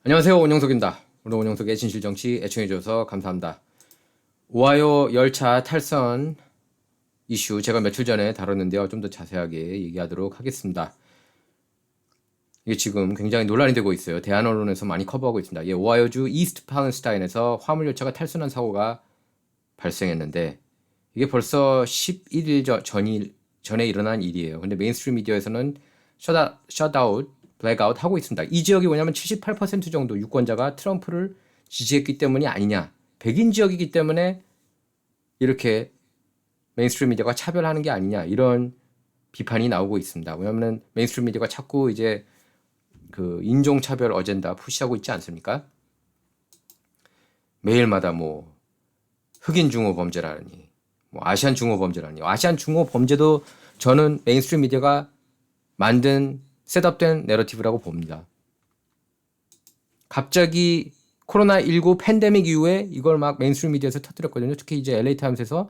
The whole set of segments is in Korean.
안녕하세요, 온영석입니다. 오늘 온영석의 진실정치 애청해주셔서 감사합니다. 오하이오 열차 탈선 이슈 제가 며칠 전에 다뤘는데요. 좀 더 자세하게 얘기하도록 하겠습니다. 이게 지금 굉장히 논란이 되고 있어요. 대한 언론에서 많이 커버하고 있습니다. 오하이오주 이스트 팔레스타인에서 화물열차가 탈선한 사고가 발생했는데 이게 벌써 11일 전에 일어난 일이에요. 근데 메인스트림 미디어에서는 셧아웃, 블랙아웃 하고 있습니다. 이 지역이 뭐냐면 78% 정도 유권자가 트럼프를 지지했기 때문이 아니냐. 백인 지역이기 때문에 이렇게 메인스트림 미디어가 차별하는 게 아니냐. 이런 비판이 나오고 있습니다. 왜냐하면 메인스트림 미디어가 자꾸 이제 그 인종차별 어젠다 푸시하고 있지 않습니까? 매일마다 뭐 흑인 중호 범죄라니, 뭐 아시안 중호 범죄라니. 아시안 중호 범죄도 저는 메인스트림 미디어가 만든 셋업된 내러티브라고 봅니다. 갑자기 코로나19 팬데믹 이후에 이걸 막 메인스트림 미디어에서 터뜨렸거든요. 특히 이제 LA타임스에서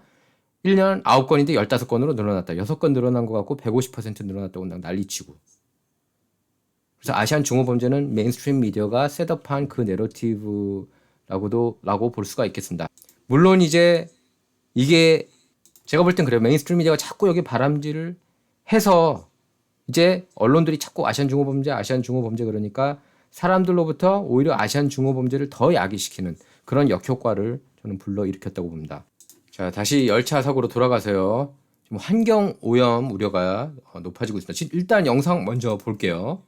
1년 9건인데 15건으로 늘어났다. 6건 늘어난 것 같고 150% 늘어났다고 난리치고. 그래서 아시안 중호 범죄는 메인스트림 미디어가 셋업한 그 내러티브라고 볼 수가 있겠습니다. 물론 이제 이게 제가 볼 땐 그래요. 메인스트림 미디어가 자꾸 여기 바람질을 해서 이제 언론들이 자꾸 아시안 중호 범죄 그러니까 사람들로부터 오히려 아시안 중호 범죄를 더 야기시키는 그런 역효과를 저는 불러일으켰다고 봅니다. 자, 다시 열차 사고로 돌아가서요. 지금 환경 오염 우려가 높아지고 있습니다. 일단 영상 먼저 볼게요.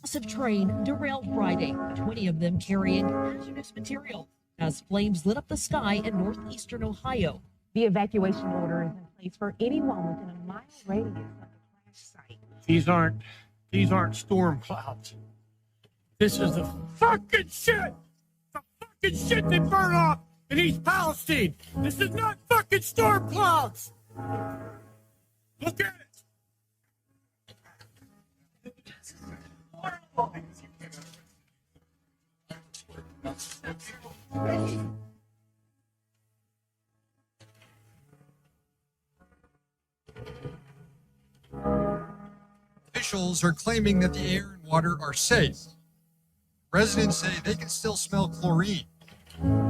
Massive train derailed Friday, 20 of them carrying hazardous material as flames lit up the sky in northeastern Ohio. The evacuation order is in place for anyone within a mile radius of the crash site. These aren't storm clouds. This is the fucking shit! The fucking shit they burn off in East Palestine! This is not fucking storm clouds! Look at it! Officials are claiming that the air and water are safe. Residents say they can still smell chlorine.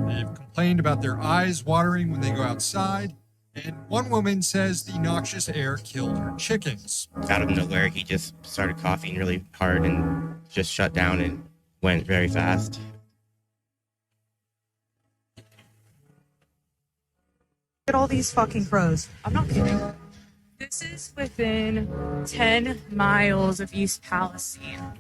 They've complained about their eyes watering when they go outside, and one woman says the noxious air killed her chickens. Out of nowhere, he just started coughing really hard and just shut down and went very fast. At all these fucking crows. I'm not kidding. This is within 10 miles of East Palestine.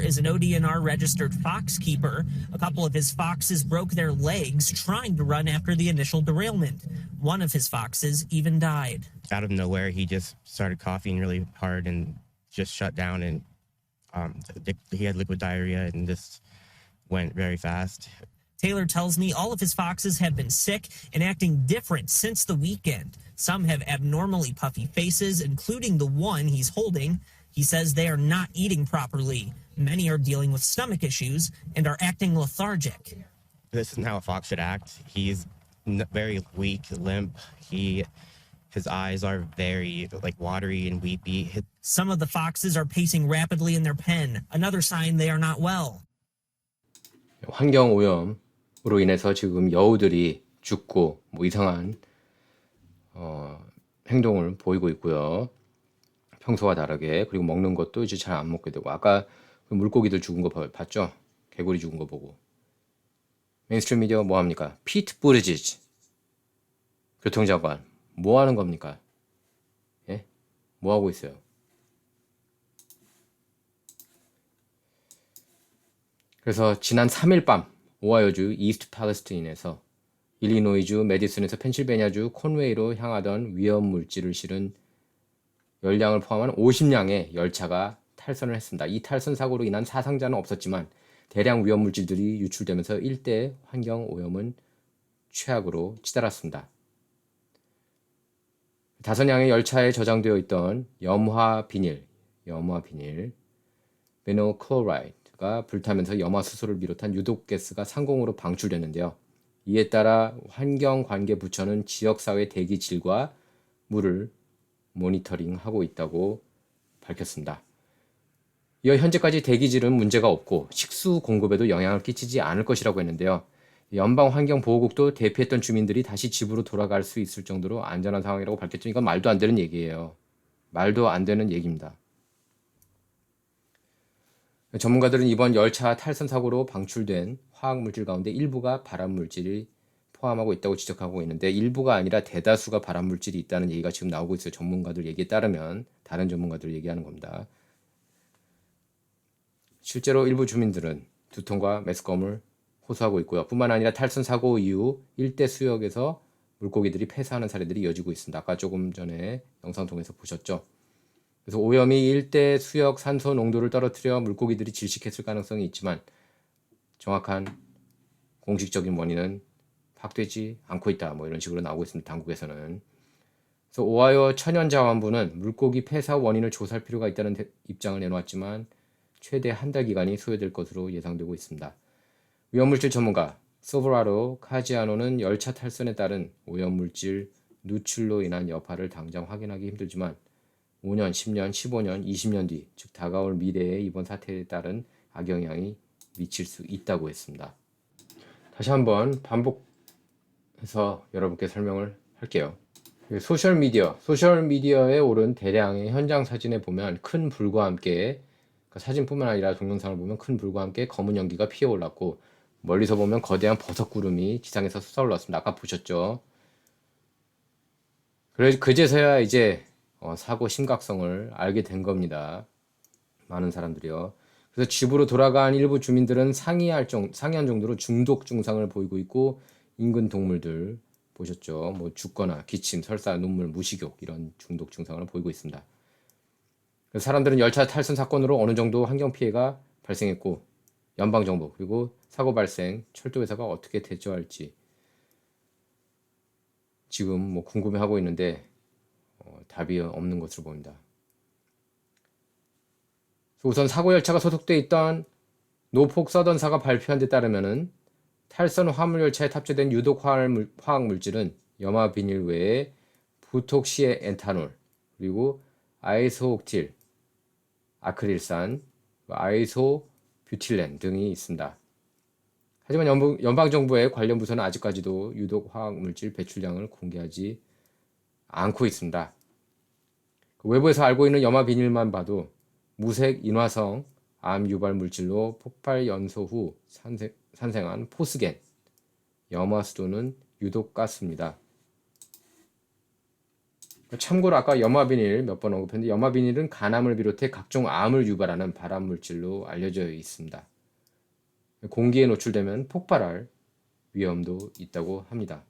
Is an ODNR registered fox keeper. A couple of his foxes broke their legs trying to run after the initial derailment. One of his foxes even died. Out of nowhere, he just started coughing really hard and just shut down and he had liquid diarrhea and just went very fast. Taylor tells me all of his foxes have been sick and acting different since the weekend. Some have abnormally puffy faces, including the one he's holding. He says they are not eating properly. Many are dealing with stomach issues and are acting lethargic. This isn't how a fox should act. He's very weak, limp. His eyes are very watery and weepy. Some of the foxes are pacing rapidly in their pen, another sign they are not well. 환경 오염으로 인해서 지금 여우들이 죽고 뭐 이상한 행동을 보이고 있고요. 평소와 다르게. 그리고 먹는 것도 이제 잘 안 먹게 되고. 아까 그 물고기들 죽은 거 봤죠? 개구리 죽은 거 보고. 메인스트림 미디어 뭐 합니까? 피트 부르지지 교통장관 뭐 하는 겁니까? 예? 뭐 하고 있어요? 그래서 지난 3일 밤 오하이오주 이스트 팔레스타인에서 일리노이주 메디슨에서 펜실베니아주 콘웨이로 향하던 위험 물질을 실은 열량을 포함한 50량의 열차가 탈선을 했습니다. 이 탈선 사고로 인한 사상자는 없었지만 대량 위험 물질들이 유출되면서 일대 환경 오염은 최악으로 치달았습니다. 5량의 열차에 저장되어 있던 염화 비닐, 비노 클로라이드, 가 불타면서 염화수소를 비롯한 유독가스가 상공으로 방출됐는데요. 이에 따라 환경관계부처는 지역사회 대기 질과 물을 모니터링하고 있다고 밝혔습니다. 이어 현재까지 대기질은 문제가 없고 식수 공급에도 영향을 끼치지 않을 것이라고 했는데요. 연방환경보호국도 대피했던 주민들이 다시 집으로 돌아갈 수 있을 정도로 안전한 상황이라고 밝혔지만 이건 말도 안 되는 얘기예요. 말도 안 되는 얘기입니다. 전문가들은 이번 열차 탈선 사고로 방출된 화학물질 가운데 일부가 발암물질이 포함하고 있다고 지적하고 있는데 일부가 아니라 대다수가 발암물질이 있다는 얘기가 지금 나오고 있어요. 전문가들 얘기에 따르면 다른 전문가들 얘기하는 겁니다. 실제로 일부 주민들은 두통과 메스꺼움을 호소하고 있고요. 뿐만 아니라 탈선 사고 이후 일대 수역에서 물고기들이 폐사하는 사례들이 이어지고 있습니다. 아까 조금 전에 영상 통해서 보셨죠. 그래서 오염이 일대 수역 산소 농도를 떨어뜨려 물고기들이 질식했을 가능성이 있지만 정확한 공식적인 원인은 파악되지 않고 있다. 뭐 이런 식으로 나오고 있습니다. 당국에서는. 그래서 오하이오 천연자원부는 물고기 폐사 원인을 조사할 필요가 있다는 입장을 내놓았지만 최대 한 달 기간이 소요될 것으로 예상되고 있습니다. 위험물질 전문가 소브라로 카지아노는 열차 탈선에 따른 오염물질 누출로 인한 여파를 당장 확인하기 힘들지만 5년, 10년, 15년, 20년 뒤, 즉 다가올 미래에 이번 사태에 따른 악영향이 미칠 수 있다고 했습니다. 다시 한번 반복해서 여러분께 설명을 할게요. 소셜미디어에 오른 대량의 현장 사진에 보면 큰 불과 함께 사진뿐만 아니라 동영상을 보면 큰 불과 함께 검은 연기가 피어올랐고 멀리서 보면 거대한 버섯 구름이 지상에서 솟아올랐습니다. 아까 보셨죠? 그제서야 이제 사고 심각성을 알게 된 겁니다. 많은 사람들이요. 그래서 집으로 돌아간 일부 주민들은 상이한 정도로 중독 증상을 보이고 있고 인근 동물들 보셨죠? 뭐 죽거나 기침, 설사, 눈물, 무식욕 이런 중독 증상을 보이고 있습니다. 그래서 사람들은 열차 탈선 사건으로 어느 정도 환경 피해가 발생했고 연방정부 그리고 사고 발생, 철도회사가 어떻게 대처할지 지금 뭐 궁금해하고 있는데 답이 없는 것으로 보입니다. 우선 사고 열차가 소속돼 있던 노폭 서던사가 발표한 데 따르면은 탈선 화물 열차에 탑재된 유독 화학 물질은 염화 비닐 외에 부톡시에 엔탄올 그리고 아이소옥틸, 아크릴산, 아이소뷰틸렌 등이 있습니다. 하지만 연방정부의 관련 부서는 아직까지도 유독 화학물질 배출량을 공개하지 않고 있습니다. 외부에서 알고 있는 염화 비닐만 봐도 무색 인화성 암 유발 물질로 폭발 연소 후 산생한 포스겐, 염화 수도는 유독 가스입니다. 참고로 아까 염화 비닐 몇 번 언급했는데 염화 비닐은 간암을 비롯해 각종 암을 유발하는 발암 물질로 알려져 있습니다. 공기에 노출되면 폭발할 위험도 있다고 합니다.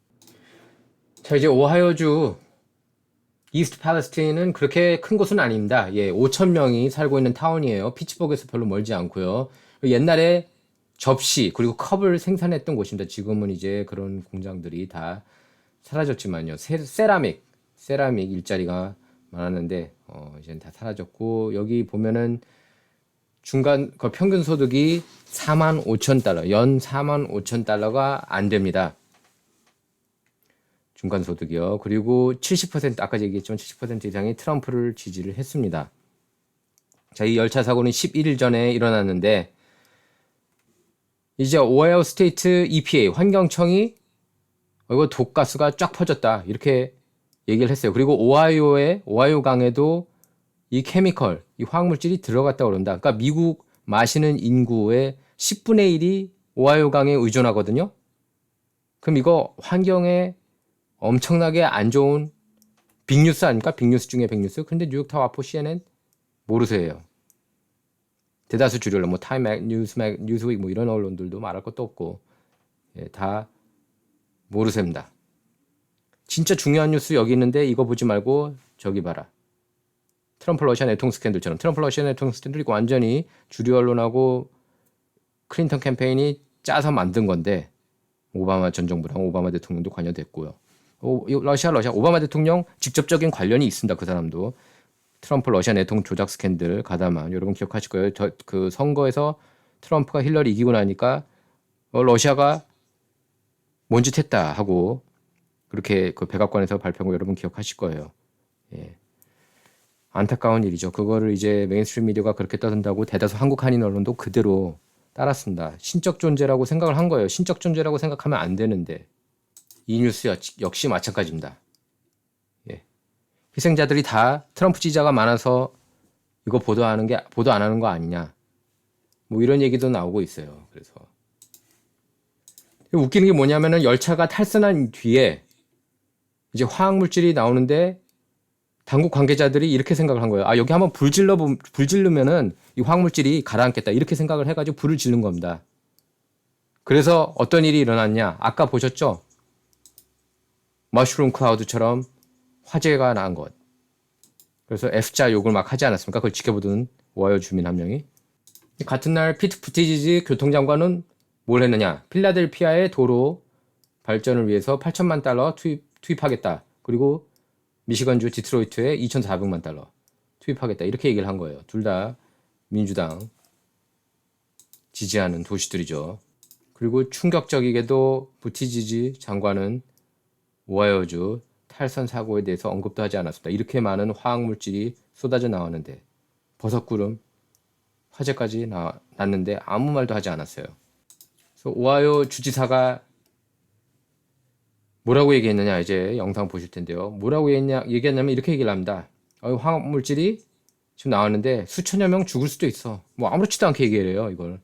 자, 이제 오하이오주 이스트 팔레스타인은 그렇게 큰 곳은 아닙니다. 5천 명이 살고 있는 타운이에요. 피츠버그에서 별로 멀지 않고요. 옛날에 접시 그리고 컵을 생산했던 곳입니다. 지금은 이제 그런 공장들이 다 사라졌지만요. 세라믹 일자리가 많았는데 이제는 다 사라졌고 여기 보면은 중간 평균 소득이 45,000달러, 연 45,000달러가 안 됩니다. 중간 소득이요. 그리고 70% 아까 얘기했지만 70% 이상이 트럼프를 지지를 했습니다. 자, 이 열차 사고는 11일 전에 일어났는데 이제 오하이오 스테이트 EPA 환경청이 이거 독가스가 쫙 퍼졌다 이렇게 얘기를 했어요. 그리고 오하이오 강에도 이 케미컬, 이 화학물질이 들어갔다고 그런다. 그러니까 미국 마시는 인구의 10분의 1이 오하이오 강에 의존하거든요. 그럼 이거 환경에 엄청나게 안 좋은 빅뉴스 아닙니까? 빅뉴스 중에 빅뉴스. 근데 뉴욕타워 아포 CNN 모르세요. 대다수 주류 언론, 뭐 타임 뉴스윅 뭐 이런 언론들도 말할 것도 없고 다 모르셉니다. 진짜 중요한 뉴스 여기 있는데 이거 보지 말고 저기 봐라. 트럼프 러시아 내통 스캔들처럼 트럼프 러시아 내통 스캔들이 완전히 주류 언론하고 클린턴 캠페인이 짜서 만든 건데 오바마 전 정부랑 오바마 대통령도 관여됐고요. 러시아 오바마 대통령 직접적인 관련이 있습니다. 그 사람도 트럼프 러시아 내통 조작 스캔들 가담한 여러분 기억하실 거예요. 그 선거에서 트럼프가 힐러리 이기고 나니까 러시아가 뭔 짓 했다 하고 그렇게 그 백악관에서 발표한 거 여러분 기억하실 거예요. 예. 안타까운 일이죠. 그거를 이제 메인스트림 미디어가 그렇게 떠든다고 대다수 한국 한인 언론도 그대로 따랐습니다. 신적 존재라고 생각을 한 거예요. 신적 존재라고 생각하면 안 되는데 이 뉴스 역시 마찬가지입니다. 예. 희생자들이 다 트럼프 지지자가 많아서 이거 보도 안 하는 거 아니냐. 뭐 이런 얘기도 나오고 있어요. 그래서 웃기는 게 뭐냐면은 열차가 탈선한 뒤에 이제 화학물질이 나오는데 당국 관계자들이 이렇게 생각을 한 거예요. 아, 여기 한번 불 지르면은 이 화학물질이 가라앉겠다. 이렇게 생각을 해가지고 불을 지른 겁니다. 그래서 어떤 일이 일어났냐. 아까 보셨죠? 머쉬룸 클라우드처럼 화재가 난 것. 그래서 F자 욕을 막 하지 않았습니까? 그걸 지켜보던 오하이오 주민 한 명이. 같은 날 피트 부티지지 교통장관은 뭘 했느냐. 필라델피아의 도로 발전을 위해서 8천만 달러 투입하겠다. 그리고 미시건주 디트로이트에 2,400만 달러 투입하겠다. 이렇게 얘기를 한 거예요. 둘 다 민주당 지지하는 도시들이죠. 그리고 충격적이게도 부티지지 장관은 오하이오주 탈선 사고에 대해서 언급도 하지 않았습니다. 이렇게 많은 화학물질이 쏟아져 나왔는데 버섯구름 화재까지 났는데 아무 말도 하지 않았어요. 그래서 오하이오 주지사가 뭐라고 얘기했느냐 이제 영상 보실 텐데요. 뭐라고 얘기했냐면 이렇게 얘기를 합니다. 화학물질이 지금 나왔는데 수천여 명 죽을 수도 있어. 뭐 아무렇지도 않게 얘기를 해요. 이걸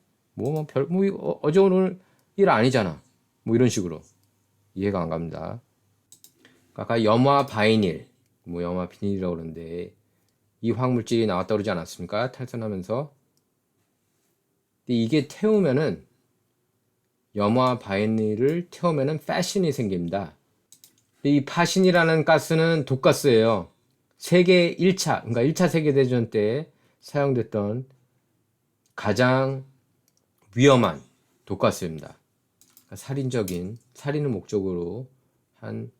어제 오늘 일 아니잖아. 뭐 이런 식으로 이해가 안 갑니다. 아까 염화 바이닐, 뭐 염화 비닐이라고 그러는데 이 화학물질이 나왔다고 그러지 않았습니까? 탈선하면서. 근데 이게 태우면은 염화 바이닐을 태우면은 파신이 생깁니다. 이 파신이라는 가스는 독가스예요. 세계 1차, 그러니까 1차 세계대전 때 사용됐던 가장 위험한 독가스입니다. 그러니까 살인을 목적으로 한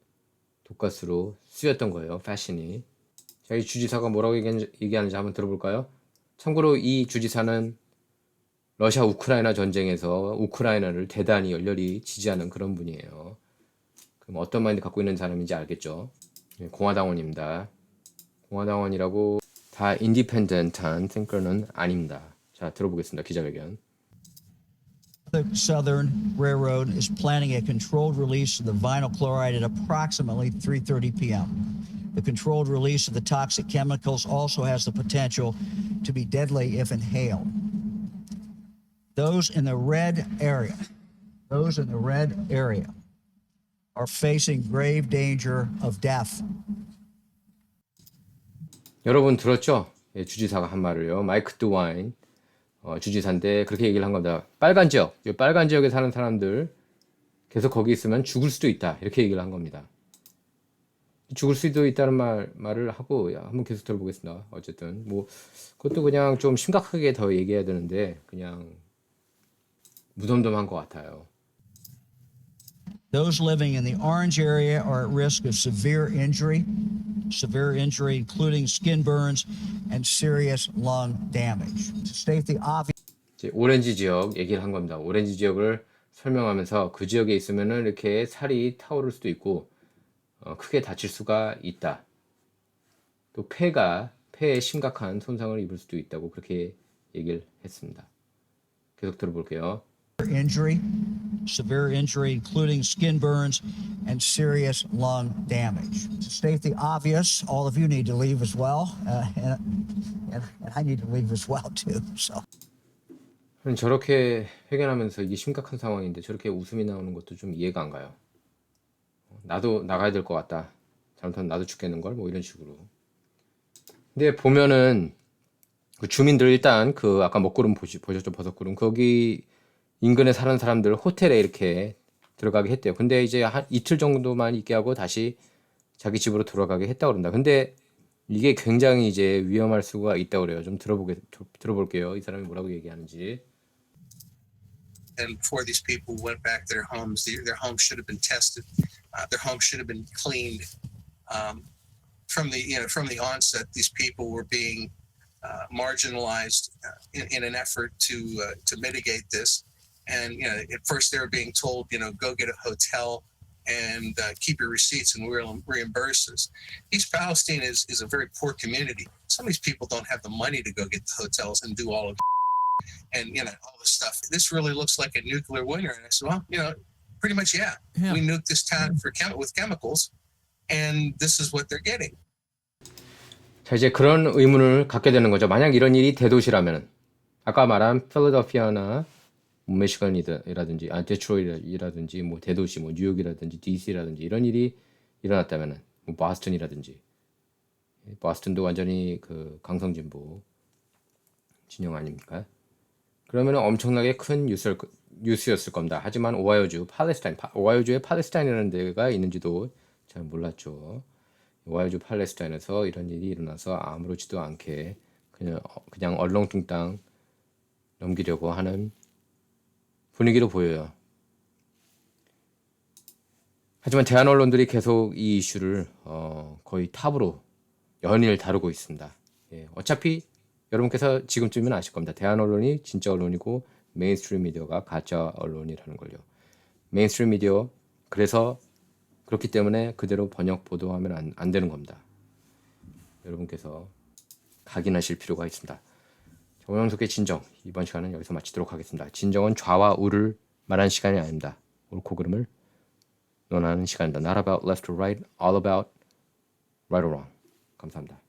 독가스로 쓰였던 거예요. 파신이. 자, 이 주지사가 뭐라고 얘기하는지 한번 들어볼까요? 참고로 이 주지사는 러시아 우크라이나 전쟁에서 우크라이나를 대단히 열렬히 지지하는 그런 분이에요. 그럼 어떤 마인드 갖고 있는 사람인지 알겠죠? 공화당원입니다. 공화당원이라고 다 인디펜던트한 탱커는 아닙니다. 자, 들어보겠습니다. 기자회견. The Southern Railroad is planning a controlled release of the vinyl chloride at approximately 3:30 p.m. The controlled release of the toxic chemicals also has the potential to be deadly if inhaled. Those in the red area are facing grave danger of death. 여러분 들었죠? 예, 주지사가 한 말을요. 마이크 드와인 주지사인데 그렇게 얘기를 한 겁니다. 빨간 지역에 사는 사람들 계속 거기 있으면 죽을 수도 있다. 이렇게 얘기를 한 겁니다. 죽을 수도 있다는 말을 하고 한번 계속 들어보겠습니다. 어쨌든 뭐 그것도 그냥 좀 심각하게 더 얘기해야 되는데 그냥 무덤덤한 것 같아요. Those living in the orange area are at risk of severe injury including skin burns and serious lung damage. To state the obvious. 오렌지 지역 얘기를 한 겁니다. 오렌지 지역을 설명하면서 그 지역에 있으면은 이렇게 살이 타오를 수도 있고 크게 다칠 수가 있다. 또 폐에 심각한 손상을 입을 수도 있다고 그렇게 얘기를 했습니다. 계속 들어볼게요. Severe injury, including skin burns and serious lung damage. To state the obvious, all of you need to leave as well, and I need to leave as well too. So. 저렇게 회견하면서 이게 심각한 상황인데 저렇게 웃음이 나오는 것도 좀 이해가 안 가요. 나도 나가야 될 것 같다. 잘못하면 나도 죽겠는 걸 뭐 이런 식으로. 근데 보면은 그 주민들 일단 그 아까 먹구름 보셨죠? 버섯구름 거기 인근에 사는 사람들 호텔에 이렇게 들어가게 했대요. 근데 이제 한 이틀 정도만 있게 하고 다시 자기 집으로 돌아가게 했다고 그런다. 근데 이게 굉장히 이제 위험할 수가 있다고 그래요. 좀 들어볼게요. 이 사람이 뭐라고 얘기하는지. And before these people went back to their homes, their homes should have been tested. Their homes should have been cleaned. From the onset, these people were being marginalized in an effort to mitigate this. And at first they were being told, go get a hotel and keep your receipts and we'll reimburse us. East Palestine is a very poor community. Some of these people don't have the money to go get the hotels and do all of and all this stuff. This really looks like a nuclear winter. And I said, well, pretty much, yeah. We nuked this town with chemicals, and this is what they're getting. 자, 이제 그런 의문을 갖게 되는 거죠. 만약 이런 일이 대도시라면, 아까 말한 필라델피아나 미시건이라든지 데트로이트라든지 뭐 대도시 뭐 뉴욕이라든지 DC라든지 이런 일이 일어났다면은 뭐 보스턴이라든지 보스턴도 완전히 그 강성진보 진영 아닙니까? 그러면은 엄청나게 큰 뉴스였을 겁니다. 하지만 오하이오주의 팔레스타인이라는 데가 있는지도 잘 몰랐죠. 오하이오주 팔레스타인에서 이런 일이 일어나서 아무렇지도 않게 그냥 얼렁뚱땅 넘기려고 하는 분위기로 보여요. 하지만 대한 언론들이 계속 이 이슈를 거의 탑으로 연일 다루고 있습니다. 예, 어차피 여러분께서 지금쯤이면 아실 겁니다. 대한 언론이 진짜 언론이고 메인스트림 미디어가 가짜 언론이라는 걸요. 메인스트림 미디어 그래서 그렇기 때문에 그대로 번역 보도하면 안 되는 겁니다. 여러분께서 각인하실 필요가 있습니다. 오영석의 진정 이번 시간은 여기서 마치도록 하겠습니다. 진정은 좌와 우를 말하는 시간이 아닙니다. 옳고 그름을 논하는 시간입니다. Not about left or right, all about right or wrong. 감사합니다.